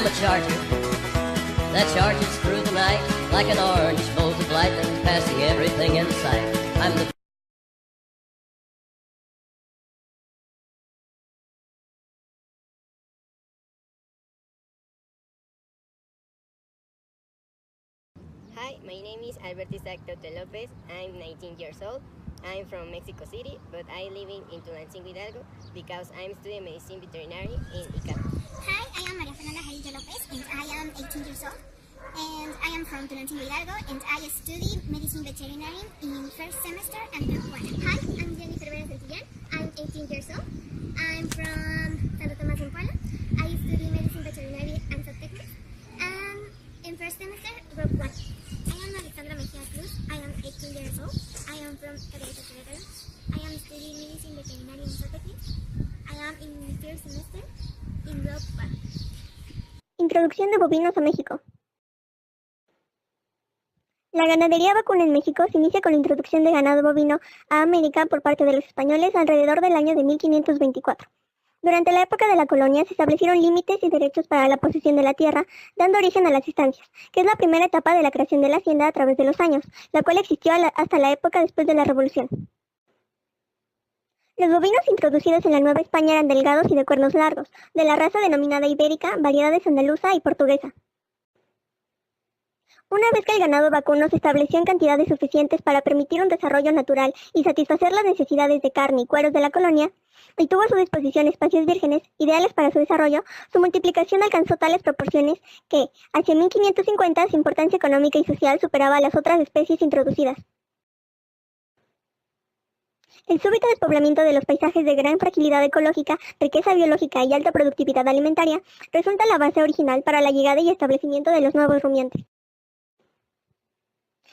I'm a charger that charges through the night like an orange bolt of lightning, passing everything in sight. I'm the Hi, my name is Albert Isaac Toto Lopez. I'm 19 years old. I'm from Mexico City, but I'm living in Tulancingo Hidalgo because I'm studying medicine veterinary in ICAP. Hi, I am Maria Fernanda Jarillo Lopez and I am 18 years old. And I am from Tulancingo Hidalgo and I study medicine veterinary in first semester and group 1. Hi, I'm Jennifer Vera Santillán. I'm 18 years old. I'm from Santo Tomás en Puebla. I study medicine veterinary and zootechnics. In first semester, group 1. I am Alexandra Mejia Cruz. I am 18 years old. I am from Cadereyta, Querétaro. I am studying medicine veterinary and zootechnics. I am in first semester in group 1. Introducción de bovinos a México. La ganadería vacuna en México se inicia con la introducción de ganado bovino a América por parte de los españoles alrededor del año de 1524. Durante la época de la colonia se establecieron límites y derechos para la posesión de la tierra, dando origen a las estancias, que es la primera etapa de la creación de la hacienda a través de los años, la cual existió hasta la época después de la Revolución. Los bovinos introducidos en la Nueva España eran delgados y de cuernos largos, de la raza denominada ibérica, variedades andaluza y portuguesa. Una vez que el ganado vacuno se estableció en cantidades suficientes para permitir un desarrollo natural y satisfacer las necesidades de carne y cueros de la colonia, y tuvo a su disposición espacios vírgenes, ideales para su desarrollo, su multiplicación alcanzó tales proporciones que, hacia 1550, su importancia económica y social superaba a las otras especies introducidas. El súbito despoblamiento de los paisajes de gran fragilidad ecológica, riqueza biológica y alta productividad alimentaria resulta la base original para la llegada y establecimiento de los nuevos rumiantes.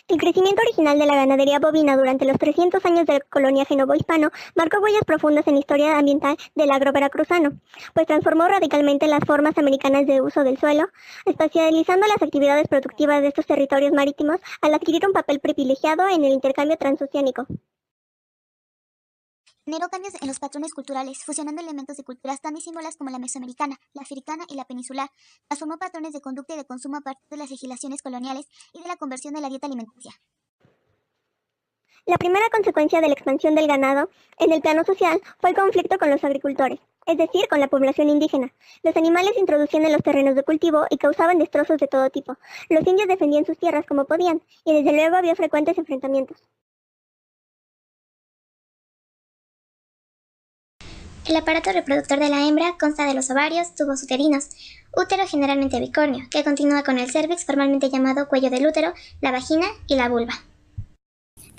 El crecimiento original de la ganadería bovina durante los 300 años de la colonia genovo-hispano marcó huellas profundas en la historia ambiental del agro veracruzano, pues transformó radicalmente las formas americanas de uso del suelo, espacializando las actividades productivas de estos territorios marítimos al adquirir un papel privilegiado en el intercambio transoceánico. Generó cambios en los patrones culturales, fusionando elementos de culturas tan disímbolas como la mesoamericana, la africana y la peninsular. Transformó patrones de conducta y de consumo a partir de las legislaciones coloniales y de la conversión de la dieta alimenticia. La primera consecuencia de la expansión del ganado en el plano social fue el conflicto con los agricultores, es decir, con la población indígena. Los animales se introducían en los terrenos de cultivo y causaban destrozos de todo tipo. Los indios defendían sus tierras como podían, y desde luego había frecuentes enfrentamientos. El aparato reproductor de la hembra consta de los ovarios, tubos uterinos, útero generalmente bicornio, que continúa con el cérvix, formalmente llamado cuello del útero, la vagina y la vulva.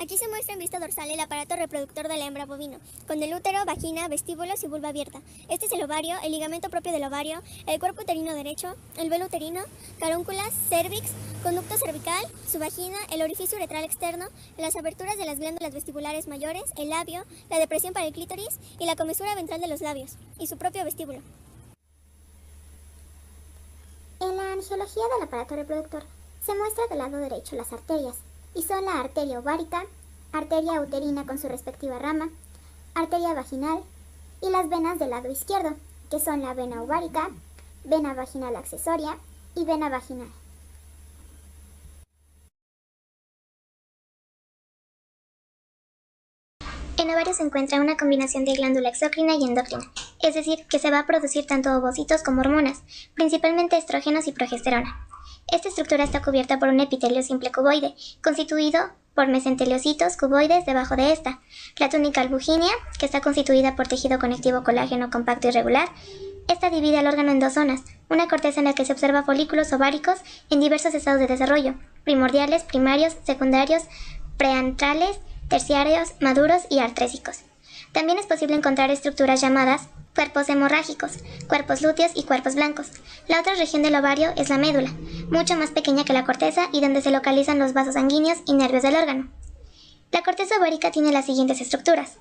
Aquí se muestra en vista dorsal el aparato reproductor de la hembra bovino, con el útero, vagina, vestíbulos y vulva abierta. Este es el ovario, el ligamento propio del ovario, el cuerpo uterino derecho, el velo uterino, carúnculas, cérvix, conducto cervical, su vagina, el orificio uretral externo, las aberturas de las glándulas vestibulares mayores, el labio, la depresión para el clítoris y la comesura ventral de los labios, y su propio vestíbulo. En la angiología del aparato reproductor se muestra del lado derecho las arterias, y son la arteria ovárica, arteria uterina con su respectiva rama, arteria vaginal y las venas del lado izquierdo, que son la vena ovárica, vena vaginal accesoria y vena vaginal. En ovario se encuentra una combinación de glándula exócrina y endocrina, es decir, que se va a producir tanto ovocitos como hormonas, principalmente estrógenos y progesterona. Esta estructura está cubierta por un epitelio simple cuboide, constituido por mesenteliocitos cuboides debajo de esta, la túnica albuginea, que está constituida por tejido conectivo colágeno compacto y regular. Esta divide al órgano en dos zonas, una corteza en la que se observa folículos ováricos en diversos estados de desarrollo, primordiales, primarios, secundarios, preantrales, terciarios, maduros y artrésicos. También es posible encontrar estructuras llamadas cuerpos hemorrágicos, cuerpos lúteos y cuerpos blancos. La otra región del ovario es la médula, mucho más pequeña que la corteza y donde se localizan los vasos sanguíneos y nervios del órgano. La corteza ovárica tiene las siguientes estructuras: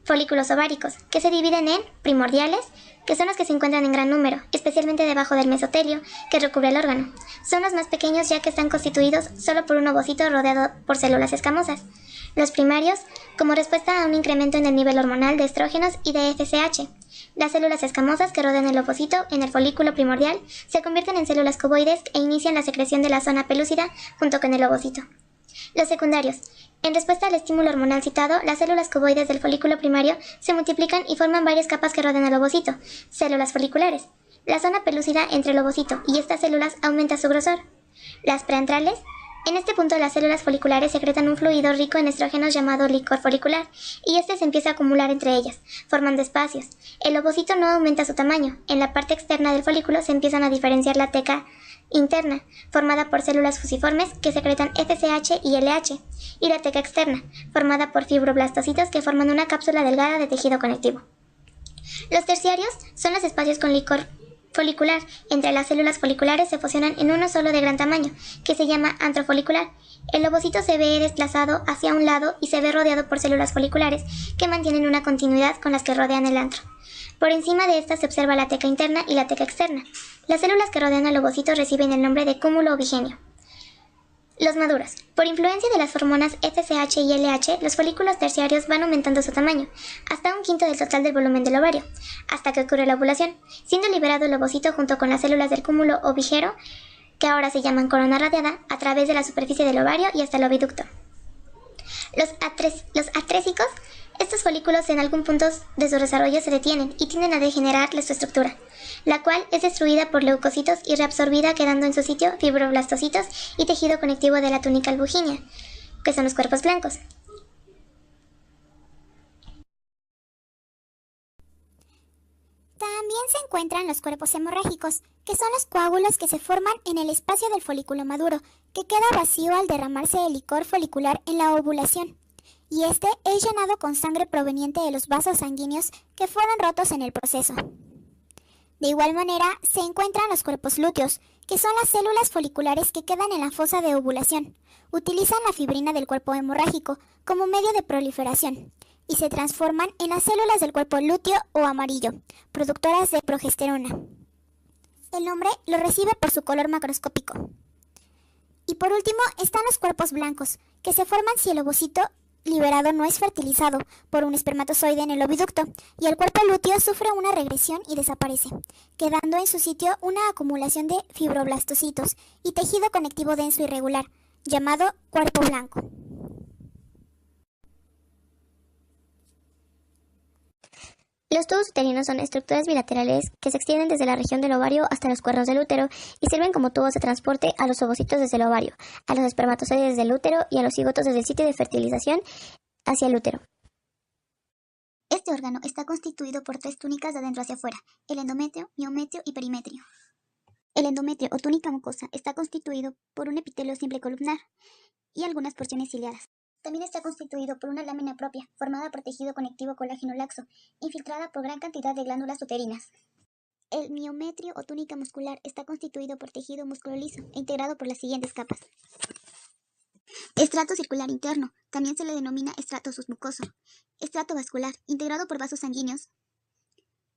folículos ováricos, que se dividen en primordiales, que son los que se encuentran en gran número, especialmente debajo del mesotelio que recubre el órgano. Son los más pequeños ya que están constituidos solo por un ovocito rodeado por células escamosas. Los primarios, como respuesta a un incremento en el nivel hormonal de estrógenos y de FSH. Las células escamosas que rodean el ovocito en el folículo primordial se convierten en células cuboides e inician la secreción de la zona pelúcida junto con el ovocito. Los secundarios. En respuesta al estímulo hormonal citado, las células cuboides del folículo primario se multiplican y forman varias capas que rodean el ovocito, células foliculares. La zona pelúcida entre el ovocito y estas células aumenta su grosor. Las preantrales. En este punto las células foliculares secretan un fluido rico en estrógenos llamado licor folicular, y este se empieza a acumular entre ellas, formando espacios. El ovocito no aumenta su tamaño. En la parte externa del folículo se empiezan a diferenciar la teca interna, formada por células fusiformes que secretan FSH y LH, y la teca externa, formada por fibroblastocitos que forman una cápsula delgada de tejido conectivo. Los terciarios son los espacios con licor folicular. Entre las células foliculares se fusionan en uno solo de gran tamaño, que se llama antrofolicular. El ovocito se ve desplazado hacia un lado y se ve rodeado por células foliculares que mantienen una continuidad con las que rodean el antro. Por encima de estas se observa la teca interna y la teca externa. Las células que rodean al ovocito reciben el nombre de cúmulo ovigenio. Los maduros. Por influencia de las hormonas FSH y LH, los folículos terciarios van aumentando su tamaño, hasta un quinto del total del volumen del ovario, hasta que ocurre la ovulación, siendo liberado el ovocito junto con las células del cúmulo ovigero, que ahora se llaman corona radiada, a través de la superficie del ovario y hasta el oviducto. Los atrésicos. Estos folículos en algún punto de su desarrollo se detienen y tienden a degenerar su estructura, la cual es destruida por leucocitos y reabsorbida, quedando en su sitio fibroblastocitos y tejido conectivo de la túnica albuginea, que son los cuerpos blancos. También se encuentran los cuerpos hemorrágicos, que son los coágulos que se forman en el espacio del folículo maduro, que queda vacío al derramarse el licor folicular en la ovulación, y este es llenado con sangre proveniente de los vasos sanguíneos que fueron rotos en el proceso. De igual manera, se encuentran los cuerpos lúteos, que son las células foliculares que quedan en la fosa de ovulación. Utilizan la fibrina del cuerpo hemorrágico como medio de proliferación y se transforman en las células del cuerpo lúteo o amarillo, productoras de progesterona. El nombre lo recibe por su color macroscópico. Y por último están los cuerpos blancos, que se forman si el ovocito liberado no es fertilizado por un espermatozoide en el oviducto, y el cuerpo lúteo sufre una regresión y desaparece, quedando en su sitio una acumulación de fibroblastocitos y tejido conectivo denso irregular, llamado cuerpo blanco. Los tubos uterinos son estructuras bilaterales que se extienden desde la región del ovario hasta los cuernos del útero y sirven como tubos de transporte a los ovocitos desde el ovario, a los espermatozoides desde el útero y a los cigotos desde el sitio de fertilización hacia el útero. Este órgano está constituido por 3 túnicas de adentro hacia afuera: el endometrio, miometrio y perimetrio. El endometrio o túnica mucosa está constituido por un epitelio simple columnar y algunas porciones ciliadas. También está constituido por una lámina propia, formada por tejido conectivo colágeno laxo, infiltrada por gran cantidad de glándulas uterinas. El miometrio o túnica muscular está constituido por tejido músculo liso e integrado por las siguientes capas. Estrato circular interno, también se le denomina estrato submucoso. Estrato vascular, integrado por vasos sanguíneos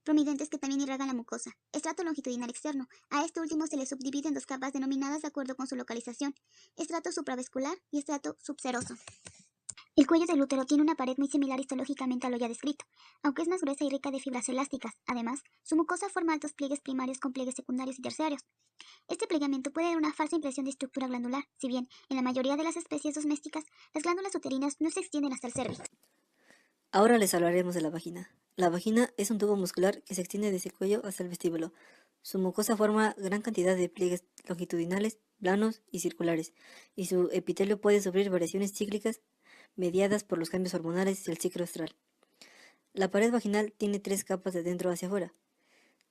prominentes que también irrigan la mucosa. Estrato longitudinal externo, a este último se le subdivide en 2 capas denominadas de acuerdo con su localización: estrato supravascular y estrato subseroso. El cuello del útero tiene una pared muy similar histológicamente a lo ya descrito, aunque es más gruesa y rica de fibras elásticas. Además, su mucosa forma altos pliegues primarios con pliegues secundarios y terciarios. Este plegamiento puede dar una falsa impresión de estructura glandular, si bien, en la mayoría de las especies domésticas, las glándulas uterinas no se extienden hasta el cérvix. Ahora les hablaremos de la vagina. La vagina es un tubo muscular que se extiende desde el cuello hasta el vestíbulo. Su mucosa forma gran cantidad de pliegues longitudinales, planos y circulares, y su epitelio puede sufrir variaciones cíclicas mediadas por los cambios hormonales y el ciclo estral. La pared vaginal tiene 3 capas de dentro hacia afuera.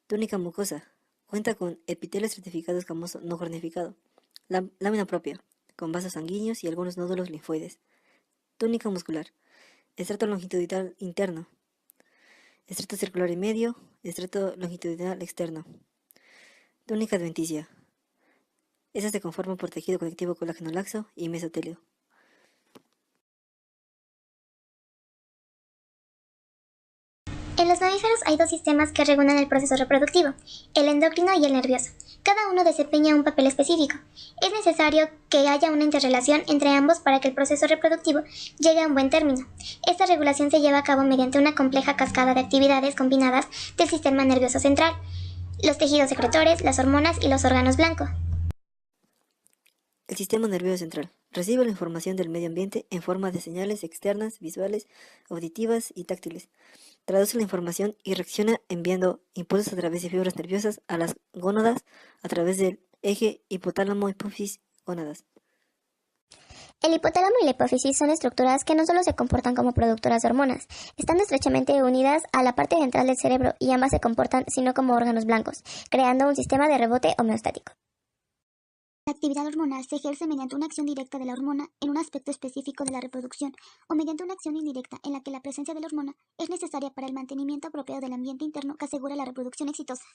Túnica mucosa. Cuenta con epitelio estratificado escamoso no cornificado. Lámina propia, con vasos sanguíneos y algunos nódulos linfoides. Túnica muscular. Estrato longitudinal interno. Estrato circular y medio. Estrato longitudinal externo. Túnica adventicia. Esta se conforma por tejido conectivo colágeno laxo y mesotelio. En los mamíferos hay 2 sistemas que regulan el proceso reproductivo: el endocrino y el nervioso. Cada uno desempeña un papel específico. Es necesario que haya una interrelación entre ambos para que el proceso reproductivo llegue a un buen término. Esta regulación se lleva a cabo mediante una compleja cascada de actividades combinadas del sistema nervioso central, los tejidos secretores, las hormonas y los órganos blancos. El sistema nervioso central recibe la información del medio ambiente en forma de señales externas, visuales, auditivas y táctiles. Traduce la información y reacciona enviando impulsos a través de fibras nerviosas a las gónadas a través del eje hipotálamo-hipófisis-gónadas. El hipotálamo y la hipófisis son estructuras que no solo se comportan como productoras de hormonas, están estrechamente unidas a la parte ventral del cerebro y ambas se comportan sino como órganos blancos, creando un sistema de rebote homeostático. La actividad hormonal se ejerce mediante una acción directa de la hormona en un aspecto específico de la reproducción o mediante una acción indirecta en la que la presencia de la hormona es necesaria para el mantenimiento apropiado del ambiente interno que asegura la reproducción exitosa.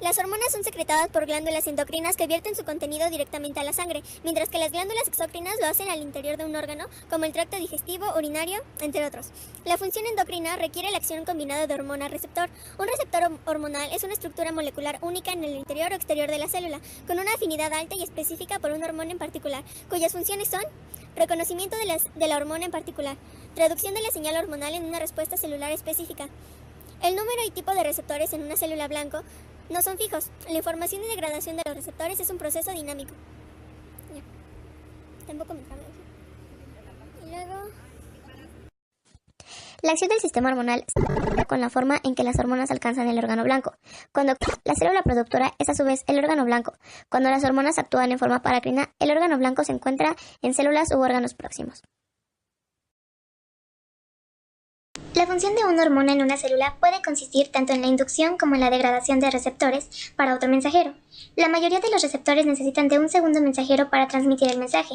Las hormonas son secretadas por glándulas endocrinas que vierten su contenido directamente a la sangre, mientras que las glándulas exócrinas lo hacen al interior de un órgano, como el tracto digestivo, urinario, entre otros. La función endocrina requiere la acción combinada de hormona-receptor. Un receptor hormonal es una estructura molecular única en el interior o exterior de la célula, con una afinidad alta y específica por una hormona en particular, cuyas funciones son reconocimiento de la hormona en particular, traducción de la señal hormonal en una respuesta celular específica. El número y tipo de receptores en una célula blanco no son fijos. La información y degradación de los receptores es un proceso dinámico. Tampoco me cabe. Y luego, la acción del sistema hormonal se con la forma en que las hormonas alcanzan el órgano blanco. Cuando la célula productora es a su vez el órgano blanco. Cuando las hormonas actúan en forma parácrina, el órgano blanco se encuentra en células u órganos próximos. La función de una hormona en una célula puede consistir tanto en la inducción como en la degradación de receptores para otro mensajero. La mayoría de los receptores necesitan de un segundo mensajero para transmitir el mensaje.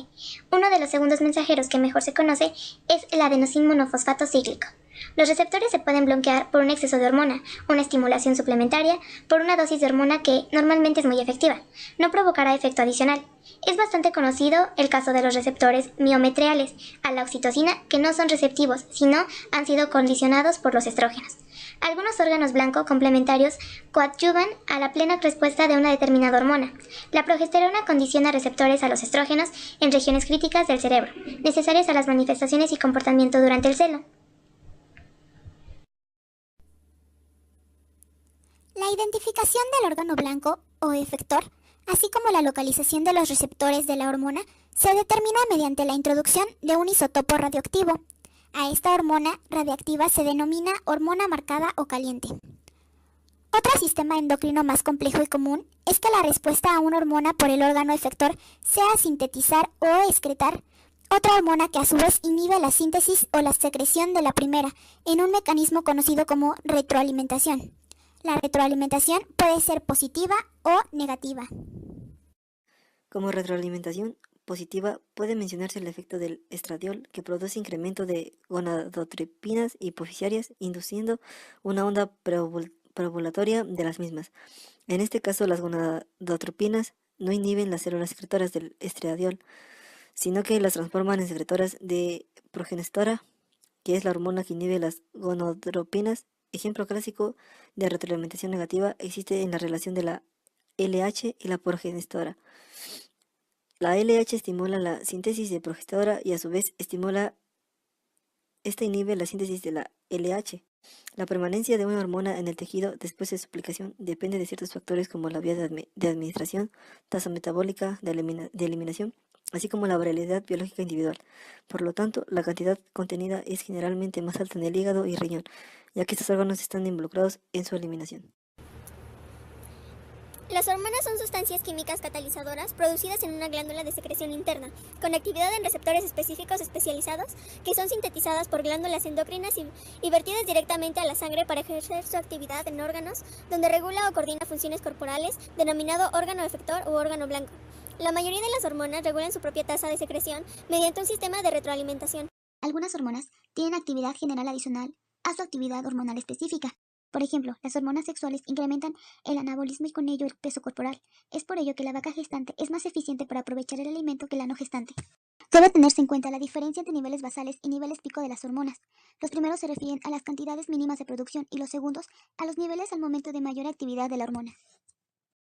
Uno de los segundos mensajeros que mejor se conoce es el adenosín monofosfato cíclico. Los receptores se pueden bloquear por un exceso de hormona, una estimulación suplementaria, por una dosis de hormona que normalmente es muy efectiva. No provocará efecto adicional. Es bastante conocido el caso de los receptores miometriales a la oxitocina que no son receptivos, sino han sido condicionados por los estrógenos. Algunos órganos blancos complementarios coadyuvan a la plena respuesta de una determinada hormona. La progesterona condiciona receptores a los estrógenos en regiones críticas del cerebro, necesarias a las manifestaciones y comportamiento durante el celo. La identificación del órgano blanco o efector, así como la localización de los receptores de la hormona, se determina mediante la introducción de un isótopo radioactivo. A esta hormona radiactiva se denomina hormona marcada o caliente. Otro sistema endocrino más complejo y común es que la respuesta a una hormona por el órgano efector sea sintetizar o excretar otra hormona que a su vez inhibe la síntesis o la secreción de la primera en un mecanismo conocido como retroalimentación. La retroalimentación puede ser positiva o negativa. Como retroalimentación positiva puede mencionarse el efecto del estradiol, que produce incremento de gonadotropinas hipofisiarias, induciendo una onda preovulatoria de las mismas. En este caso, las gonadotropinas no inhiben las células secretoras del estradiol, sino que las transforman en secretoras de progenestora, que es la hormona que inhibe las gonadotropinas. Ejemplo clásico de retroalimentación negativa existe en la relación de la LH y la progenestora. La LH estimula la síntesis de progesterona y a su vez esta inhibe la síntesis de la LH. La permanencia de una hormona en el tejido después de su aplicación depende de ciertos factores como la vía de administración, tasa metabólica de eliminación, así como la variabilidad biológica individual. Por lo tanto, la cantidad contenida es generalmente más alta en el hígado y riñón, ya que estos órganos están involucrados en su eliminación. Las hormonas son sustancias químicas catalizadoras producidas en una glándula de secreción interna, con actividad en receptores específicos especializados que son sintetizadas por glándulas endocrinas y vertidas directamente a la sangre para ejercer su actividad en órganos donde regula o coordina funciones corporales, denominado órgano efector u órgano blanco. La mayoría de las hormonas regulan su propia tasa de secreción mediante un sistema de retroalimentación. Algunas hormonas tienen actividad general adicional a su actividad hormonal específica. Por ejemplo, las hormonas sexuales incrementan el anabolismo y con ello el peso corporal. Es por ello que la vaca gestante es más eficiente para aprovechar el alimento que la no gestante. Debe tenerse en cuenta la diferencia entre niveles basales y niveles pico de las hormonas. Los primeros se refieren a las cantidades mínimas de producción y los segundos a los niveles al momento de mayor actividad de la hormona.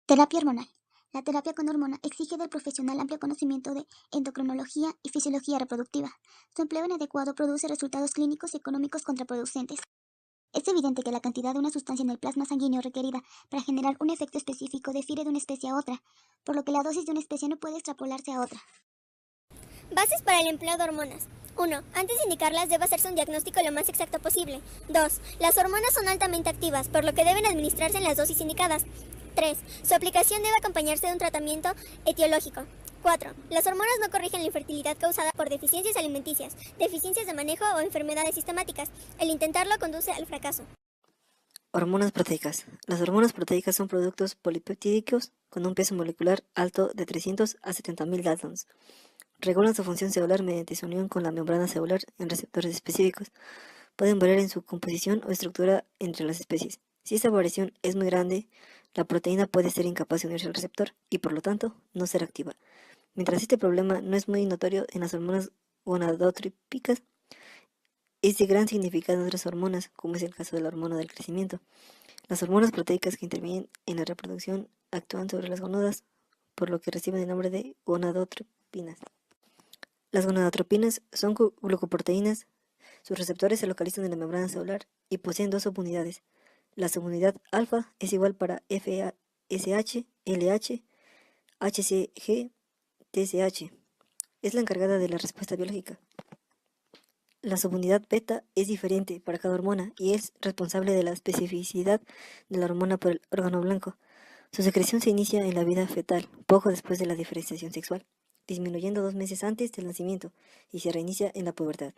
Terapia hormonal. La terapia con hormona exige del profesional amplio conocimiento de endocrinología y fisiología reproductiva. Su empleo inadecuado produce resultados clínicos y económicos contraproducentes. Es evidente que la cantidad de una sustancia en el plasma sanguíneo requerida para generar un efecto específico difiere de una especie a otra, por lo que la dosis de una especie no puede extrapolarse a otra. Bases para el empleo de hormonas. 1. Antes de indicarlas debe hacerse un diagnóstico lo más exacto posible. 2. Las hormonas son altamente activas, por lo que deben administrarse en las dosis indicadas. 3. Su aplicación debe acompañarse de un tratamiento etiológico. 4. Las hormonas no corrigen la infertilidad causada por deficiencias alimenticias, deficiencias de manejo o enfermedades sistemáticas. El intentarlo conduce al fracaso. Hormonas proteicas. Las hormonas proteicas son productos polipeptídicos con un peso molecular alto de 300 a 70.000 daltons. Regulan su función celular mediante su unión con la membrana celular en receptores específicos. Pueden variar en su composición o estructura entre las especies. Si esta variación es muy grande, la proteína puede ser incapaz de unirse al receptor y, por lo tanto, no ser activa. Mientras este problema no es muy notorio en las hormonas gonadotrópicas, es de gran significado en otras hormonas, como es el caso de la hormona del crecimiento. Las hormonas proteicas que intervienen en la reproducción actúan sobre las gonadas, por lo que reciben el nombre de gonadotropinas. Las gonadotropinas son glucoproteínas. Sus receptores se localizan en la membrana celular y poseen dos subunidades. La subunidad alfa es igual para FSH, LH, HCG, TSH. Es la encargada de la respuesta biológica. La subunidad beta es diferente para cada hormona y es responsable de la especificidad de la hormona por el órgano blanco. Su secreción se inicia en la vida fetal, poco después de la diferenciación sexual, disminuyendo 2 meses antes del nacimiento y se reinicia en la pubertad.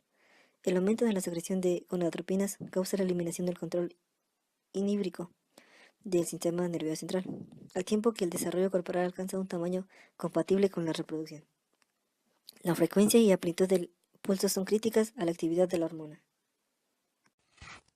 El aumento de la secreción de gonadotropinas causa la eliminación del control inhíbrico del sistema nervioso central, al tiempo que el desarrollo corporal alcanza un tamaño compatible con la reproducción. La frecuencia y amplitud del pulso son críticas a la actividad de la hormona.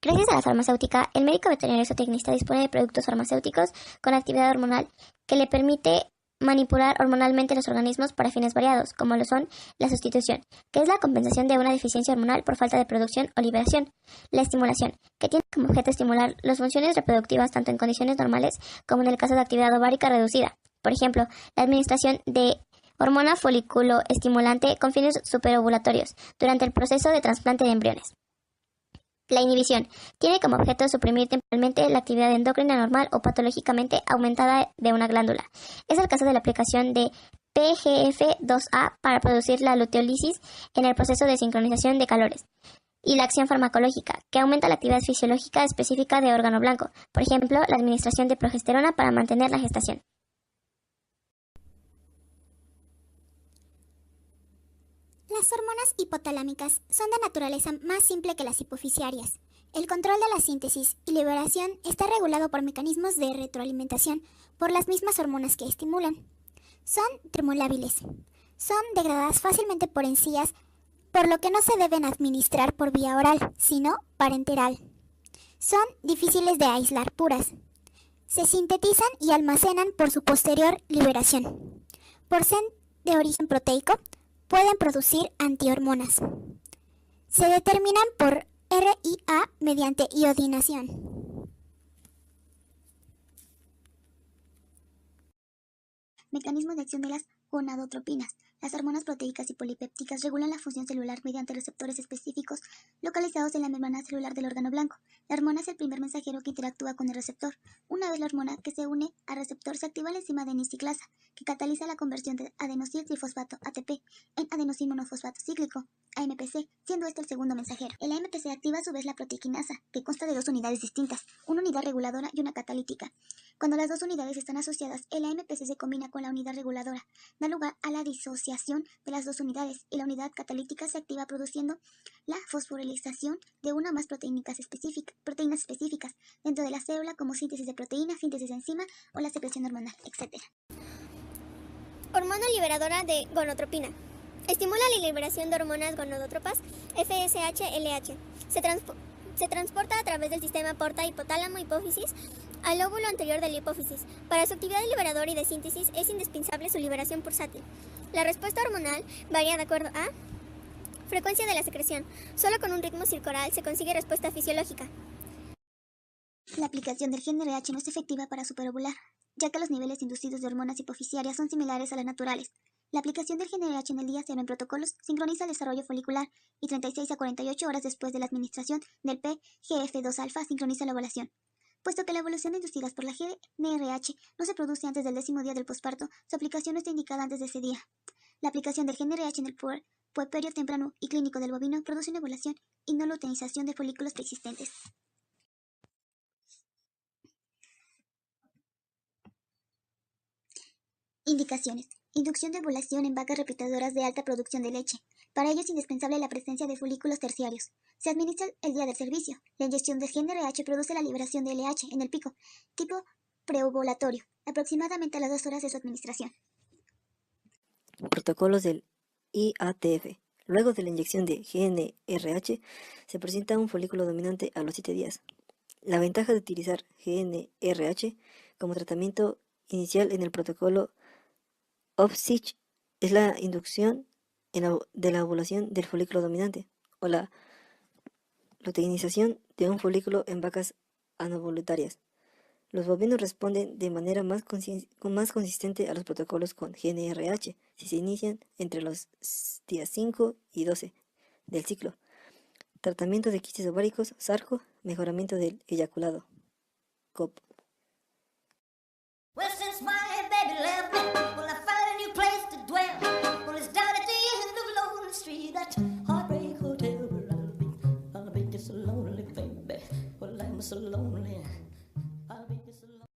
Gracias a la farmacéutica, el médico veterinario zootecnista dispone de productos farmacéuticos con actividad hormonal que le permite manipular hormonalmente los organismos para fines variados, como lo son la sustitución, que es la compensación de una deficiencia hormonal por falta de producción o liberación, la estimulación, que tiene como objeto estimular las funciones reproductivas tanto en condiciones normales como en el caso de actividad ovárica reducida, por ejemplo, la administración de hormona folículo estimulante con fines superovulatorios durante el proceso de trasplante de embriones. La inhibición tiene como objeto suprimir temporalmente la actividad endocrina normal o patológicamente aumentada de una glándula. Es el caso de la aplicación de PGF2A para producir la luteólisis en el proceso de sincronización de calores. Y la acción farmacológica, que aumenta la actividad fisiológica específica de órgano blanco, por ejemplo, la administración de progesterona para mantener la gestación. Las hormonas hipotalámicas son de naturaleza más simple que las hipoficiarias. El control de la síntesis y liberación está regulado por mecanismos de retroalimentación por las mismas hormonas que estimulan. Son termolábiles. Son degradadas fácilmente por encías, por lo que no se deben administrar por vía oral, sino parenteral. Son difíciles de aislar puras. Se sintetizan y almacenan por su posterior liberación. Por ser de origen proteico, pueden producir antihormonas. Se determinan por RIA mediante iodinación. Mecanismo de acción de las gonadotropinas. Las hormonas proteicas y polipépticas regulan la función celular mediante receptores específicos localizados en la membrana celular del órgano blanco. La hormona es el primer mensajero que interactúa con el receptor. Una vez la hormona que se une al receptor se activa la enzima adenisciclasa, que cataliza la conversión de adenosín-trifosfato ATP en adenosín-monofosfato cíclico, AMPC, siendo este el segundo mensajero. El AMPC activa a su vez la protequinasa, que consta de 2 unidades distintas, una unidad reguladora y una catalítica. Cuando las 2 unidades están asociadas, el AMPC se combina con la unidad reguladora, da lugar a la disociación de las 2 unidades y la unidad catalítica se activa produciendo la fosforilización de una o más proteínas específicas dentro de la célula, como síntesis de proteína, síntesis de enzima o la secreción hormonal, etc. Hormona liberadora de gonadotropina. Estimula la liberación de hormonas gonadótropas FSH-LH. Se transporta a través del sistema porta hipotálamo-hipófisis al lóbulo anterior de la hipófisis. Para su actividad liberadora y de síntesis es indispensable su liberación pulsátil. La respuesta hormonal varía de acuerdo a frecuencia de la secreción. Solo con un ritmo circular se consigue respuesta fisiológica. La aplicación del gen RH no es efectiva para superovular, ya que los niveles inducidos de hormonas hipofisiarias son similares a las naturales. La aplicación del gen RH en el día 0 en protocolos sincroniza el desarrollo folicular y 36 a 48 horas después de la administración del PGF2-alfa sincroniza la ovulación. Puesto que la ovulación inducida por la GnRH no se produce antes del 10º día del posparto, su aplicación no está indicada antes de ese día. La aplicación del GnRH en el puerperio temprano y clínico del bovino produce una ovulación y no luteinización de folículos preexistentes. Indicaciones. Inducción de ovulación en vacas repetidoras de alta producción de leche. Para ello es indispensable la presencia de folículos terciarios. Se administra el día del servicio. La inyección del gen RH produce la liberación de LH en el pico, tipo preovulatorio, aproximadamente a las 2 horas de su administración. Protocolos del IATF. Luego de la inyección de GnRH, se presenta un folículo dominante a los 7 días. La ventaja de utilizar GnRH como tratamiento inicial en el protocolo OPSIC es la inducción de la ovulación del folículo dominante o la luteinización de un folículo en vacas anovolutarias. Los bovinos responden de manera más consistente a los protocolos con GnRH si se inician entre los días 5 y 12 del ciclo. Tratamiento de quistes ováricos, sarco, mejoramiento del eyaculado, COP. Well, since my baby left me, well, I found a new place to dwell. Well, it's down at the end of Lonely Street, that heartbreak hotel where I'll be just a lonely baby. Well, I'm so lonely.